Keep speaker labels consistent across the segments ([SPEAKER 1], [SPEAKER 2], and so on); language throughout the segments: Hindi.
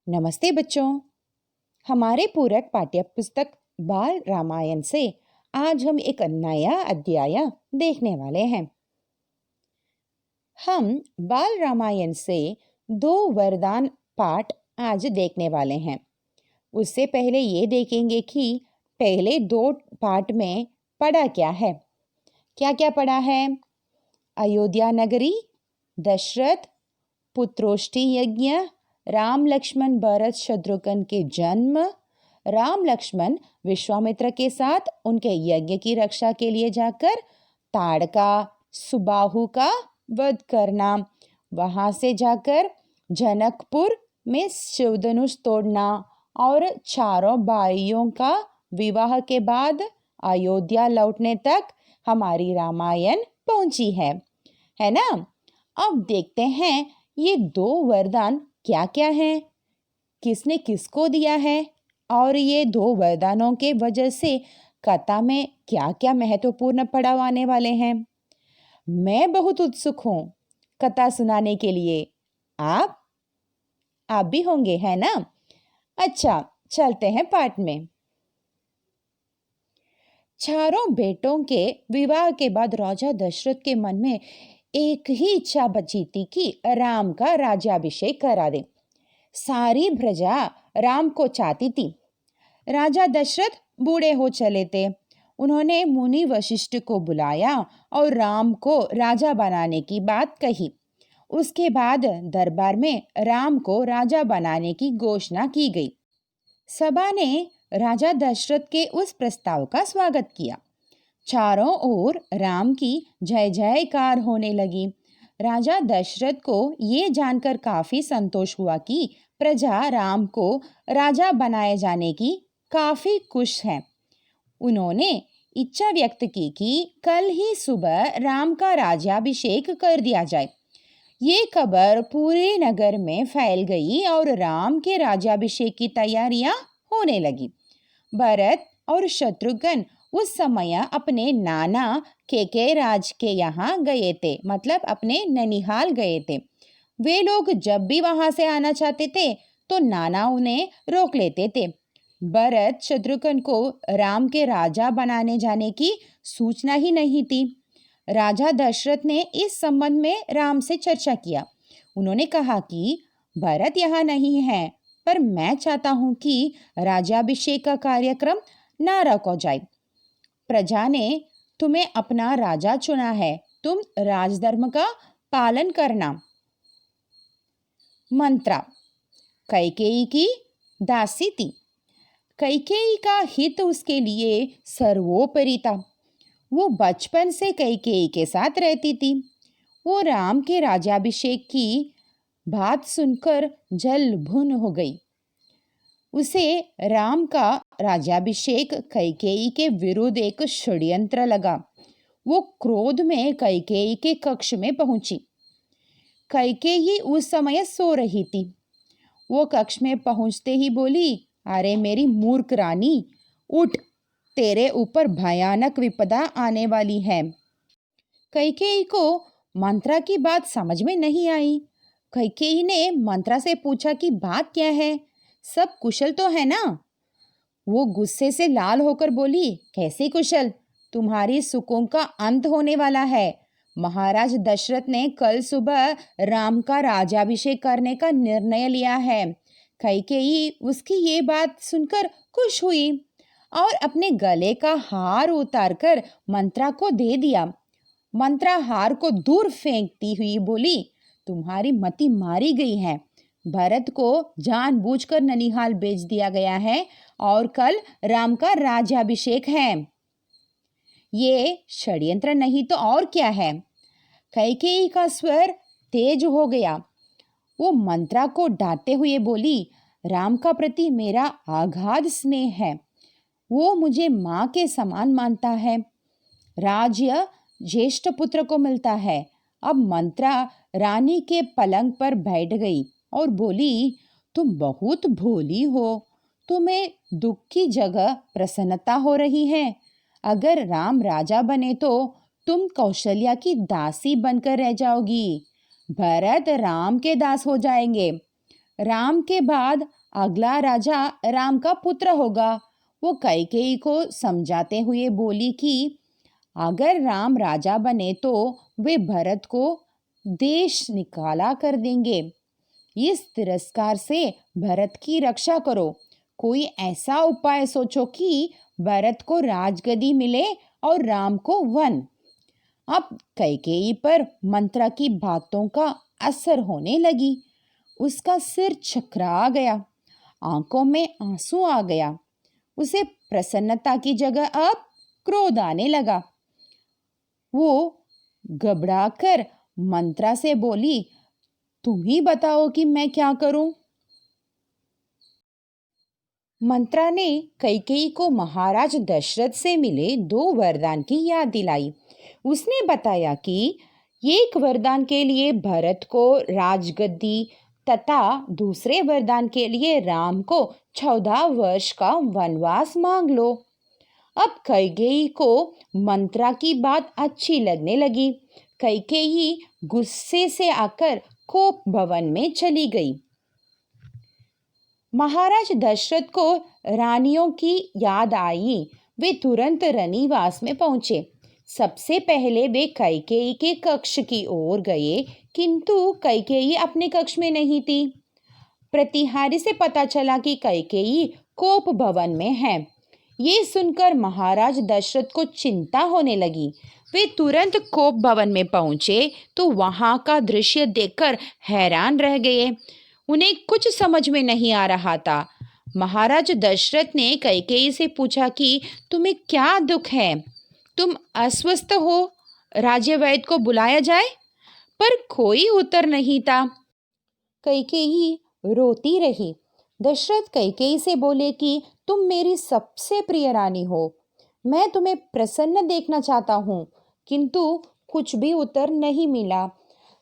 [SPEAKER 1] नमस्ते बच्चों। हमारे पूरक पाठ्य पुस्तक बाल रामायण से आज हम एक नया अध्याय देखने वाले हैं। हम बाल रामायण से 2 वरदान पाठ आज देखने वाले हैं। उससे पहले ये देखेंगे कि पहले 2 पाठ में पढ़ा क्या है। क्या क्या पढ़ा है? अयोध्या नगरी, दशरथ, पुत्रोष्टि यज्ञ, राम लक्ष्मण भरत शत्रुघ्न के जन्म, राम लक्ष्मण विश्वामित्र के साथ उनके यज्ञ की रक्षा के लिए जाकर ताड़का सुबाहु का वध करना, वहां से जाकर जनकपुर में शिवधनुष तोड़ना और चारों भाइयों का विवाह के बाद अयोध्या लौटने तक हमारी रामायण पहुंची है ना। अब देखते हैं ये 2 वरदान क्या क्या है, किसने किसको दिया है और ये 2 वरदानों के वजह से कथा में क्या क्या महत्वपूर्ण पड़ाव आने वाले हैं। मैं बहुत उत्सुक हूँ कथा सुनाने के लिए। आप भी होंगे, है ना। अच्छा, चलते हैं पाठ में। चारों बेटों के विवाह के बाद राजा दशरथ के मन में एक ही इच्छा बची थी कि राम का राज्याभिषेक करा दे। सारी प्रजा राम को चाहती थी। राजा दशरथ बूढ़े हो चले थे। उन्होंने मुनि वशिष्ठ को बुलाया और राम को राजा बनाने की बात कही। उसके बाद दरबार में राम को राजा बनाने की घोषणा की गई। सभा ने राजा दशरथ के उस प्रस्ताव का स्वागत किया। चारों ओर राम की जय जयकार होने लगी। राजा दशरथ को ये जानकर काफी संतोष हुआ कि प्रजा राम को राजा बनाए जाने की काफी खुश है। उन्होंने इच्छा व्यक्त की कि कल ही सुबह राम का राज्याभिषेक कर दिया जाए। ये खबर पूरे नगर में फैल गई और राम के राज्याभिषेक की तैयारियां होने लगी। भरत और शत्रुघ्न उस समय अपने नाना केके राज के यहाँ गए थे, मतलब अपने ननिहाल गए थे। वे लोग जब भी वहां से आना चाहते थे तो नाना उन्हें रोक लेते थे। भरत शत्रुघ्न को राम के राजा बनाने जाने की सूचना ही नहीं थी। राजा दशरथ ने इस संबंध में राम से चर्चा किया। उन्होंने कहा कि भरत यहाँ नहीं है, पर मैं चाहता हूँ कि राज्याभिषेक का कार्यक्रम न रखा जाए। प्रजा ने तुम्हें अपना राजा चुना है, तुम राजधर्म का पालन करना। मंत्रा। कैकेयी की दासी थी। कैकेयी का हित उसके लिए सर्वोपरि था। वो बचपन से कैकेयी के साथ रहती थी। वो राम के राज्याभिषेक की बात सुनकर जल भुन हो गई। उसे राम का राज्याभिषेक कैकेयी के विरुद्ध एक षड्यंत्र लगा। वो क्रोध में कैकेयी के कक्ष में पहुंची। कैकेयी उस समय सो रही थी। वो कक्ष में पहुंचते ही बोली, अरे मेरी मूर्ख रानी, उठ, तेरे ऊपर भयानक विपदा आने वाली है। कैकेयी को मंत्रा की बात समझ में नहीं आई। कैकेयी ने मंत्रा से पूछा कि बात क्या है, सब कुशल तो है ना। वो गुस्से से लाल होकर बोली, कैसे कुशल, तुम्हारी सुखों का अंत होने वाला है। महाराज दशरथ ने कल सुबह राम का राज्याभिषेक करने का निर्णय लिया है। कैकेयी उसकी ये बात सुनकर खुश हुई और अपने गले का हार उतारकर मंत्रा को दे दिया। मंत्रा हार को दूर फेंकती हुई बोली, तुम्हारी मति मारी गई है। भरत को जानबूझकर ननिहाल भेज दिया गया है और कल राम का राज्याभिषेक है। ये षड्यंत्र नहीं तो और क्या है। कैकेयी का स्वर तेज हो गया। वो मंत्रा को डांटते हुए बोली, राम का प्रति मेरा अगाध स्नेह है। वो मुझे माँ के समान मानता है। राज्य ज्येष्ठ पुत्र को मिलता है। अब मंत्रा रानी के पलंग पर बैठ गई और बोली, तुम बहुत भोली हो। तुम्हें दुख की जगह प्रसन्नता हो रही है। अगर राम राजा बने तो तुम कौशल्या की दासी बनकर रह जाओगी। भरत राम के दास हो जाएंगे। राम के बाद अगला राजा राम का पुत्र होगा। वो कैकेयी को समझाते हुए बोली कि अगर राम राजा बने तो वे भरत को देश निकाला कर देंगे। इस तिरस्कार से भरत की रक्षा करो। कोई ऐसा उपाय सोचो कि भरत को राजगद्दी मिले और राम को वन। अब कैकेयी पर मंत्रा की बातों का असर होने लगी। उसका सिर चकरा गया, आंखों में आंसू आ गया। उसे प्रसन्नता की जगह अब क्रोध आने लगा। वो घबराकर मंत्रा से बोली, तुम ही बताओ कि मैं क्या करूं। मंत्रा ने कैकेयी को महाराज दशरथ से मिले 2 वरदान की याद दिलाई। उसने बताया कि एक वरदान के लिए भरत को राजगद्दी तथा दूसरे वरदान के लिए राम को 14 वर्ष का वनवास मांग लो। अब कैकेयी को मंत्रा की बात अच्छी लगने लगी। कैकेयी गुस्से से आकर कोप भवन में चली गई। महाराज दशरथ को रानियों की याद आई। वे तुरंत रनिवास में पहुंचे। सबसे पहले वे कैकेयी के कक्ष की ओर गए, किंतु कैकेयी अपने कक्ष में नहीं थी। प्रतिहारी से पता चला कि कैकेयी कोप भवन में है। ये सुनकर महाराज दशरथ को चिंता होने लगी। वे तुरंत कोप भवन में पहुंचे तो वहां का दृश्य देखकर हैरान रह गए। उन्हें कुछ समझ में नहीं आ रहा था। महाराज दशरथ ने कैकेयी से पूछा कि तुम्हें क्या दुख है? तुम अस्वस्थ हो? राज्य वैद्य को बुलाया जाए? पर कोई उत्तर नहीं था। कैकेयी रोती रही। दशरथ कैकेयी से बोले कि तुम मेरी सबसे प्रिय रानी हो। मैं तुम्हें प्रसन्न देखना चाहता हूँ, किंतु कुछ भी उत्तर नहीं मिला।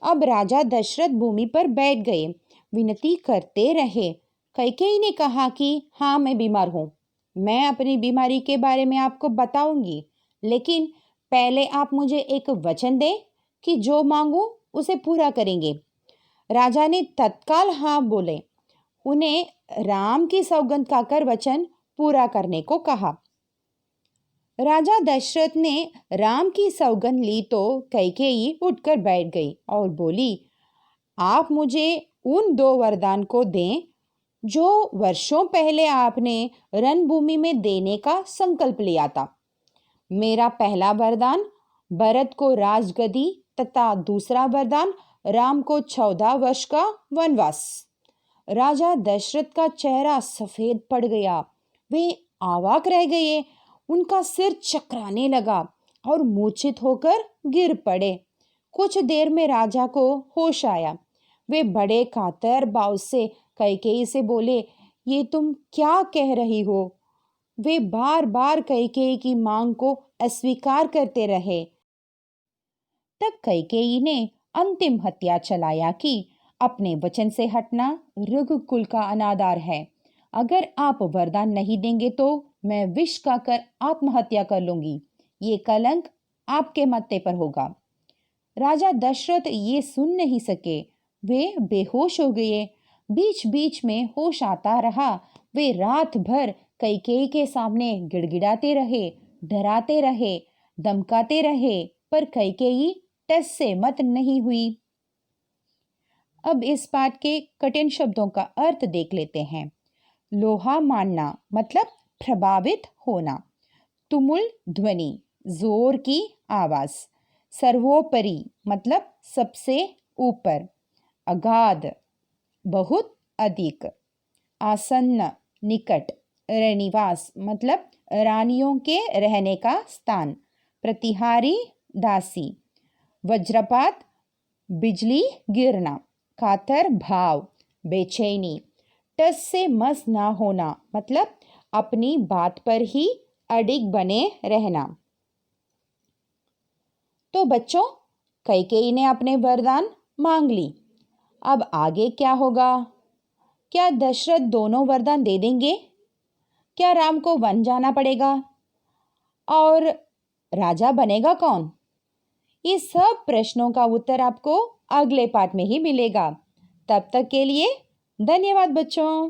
[SPEAKER 1] अब राजा दशरथ भूमि पर बैठ गए, विनती करते रहे। कैकेयी ने कहा कि हाँ, मैं बीमार हूँ। मैं अपनी बीमारी के बारे में आपको बताऊंगी, लेकिन पहले आप मुझे एक वचन दें कि जो मांगू उसे पूरा करेंगे। राजा ने तत्काल हाँ बोले। उन्हें राम की सौगंध खाकर वचन पूरा करने को कहा। राजा दशरथ ने राम की सौगंध ली तो कैकेयी उठकर बैठ गई और बोली, आप मुझे उन 2 वरदान को दें जो वर्षों पहले आपने रणभूमि में देने का संकल्प लिया था। मेरा पहला वरदान भरत को राजगद्दी तथा दूसरा वरदान राम को 14 वर्ष का वनवास। राजा दशरथ का चेहरा सफेद पड़ गया। वे अवाक रह गए। उनका सिर चकराने लगा और मूर्छित होकर गिर पड़े। कुछ देर में राजा को होश आया। वे बड़े कातर भाव से कैकेयी से बोले, ये तुम क्या कह रही हो? वे बार बार कैकेयी की मांग को अस्वीकार करते रहे। तब कैकेयी ने अंतिम हथियार चलाया कि अपने वचन से हटना रघुकुल का अनादर है। अगर आप वरदान नहीं देंगे तो मैं विष खाकर आत्महत्या कर लूंगी। ये कलंक आपके माथे पर होगा। राजा दशरथ ये सुन नहीं सके। वे बेहोश हो गए। बीच बीच में होश आता रहा। वे रात भर कैकेयी के सामने गिड़गिड़ाते रहे, डराते रहे, धमकाते रहे, पर कैकेयी टस से मत नहीं हुई। अब इस पाठ के कठिन शब्दों का अर्थ देख लेते हैं। लोहा मानना मतलब प्रभावित होना। तुमुल ध्वनि, जोर की आवाज। सर्वोपरि मतलब सबसे ऊपर। अगाध, बहुत अधिक। आसन्न, निकट। रनिवास मतलब रानियों के रहने का स्थान। प्रतिहारी, दासी। वज्रपात, बिजली गिरना। कातर भाव, बेचैनी। टस से मस ना होना मतलब अपनी बात पर ही अडिग बने रहना। तो बच्चों, कैकेयी ने अपने वरदान मांग ली। अब आगे क्या होगा? क्या दशरथ दोनों वरदान दे देंगे? क्या राम को वन जाना पड़ेगा? और राजा बनेगा कौन? ये सब प्रश्नों का उत्तर आपको अगले पाठ में ही मिलेगा। तब तक के लिए धन्यवाद बच्चों।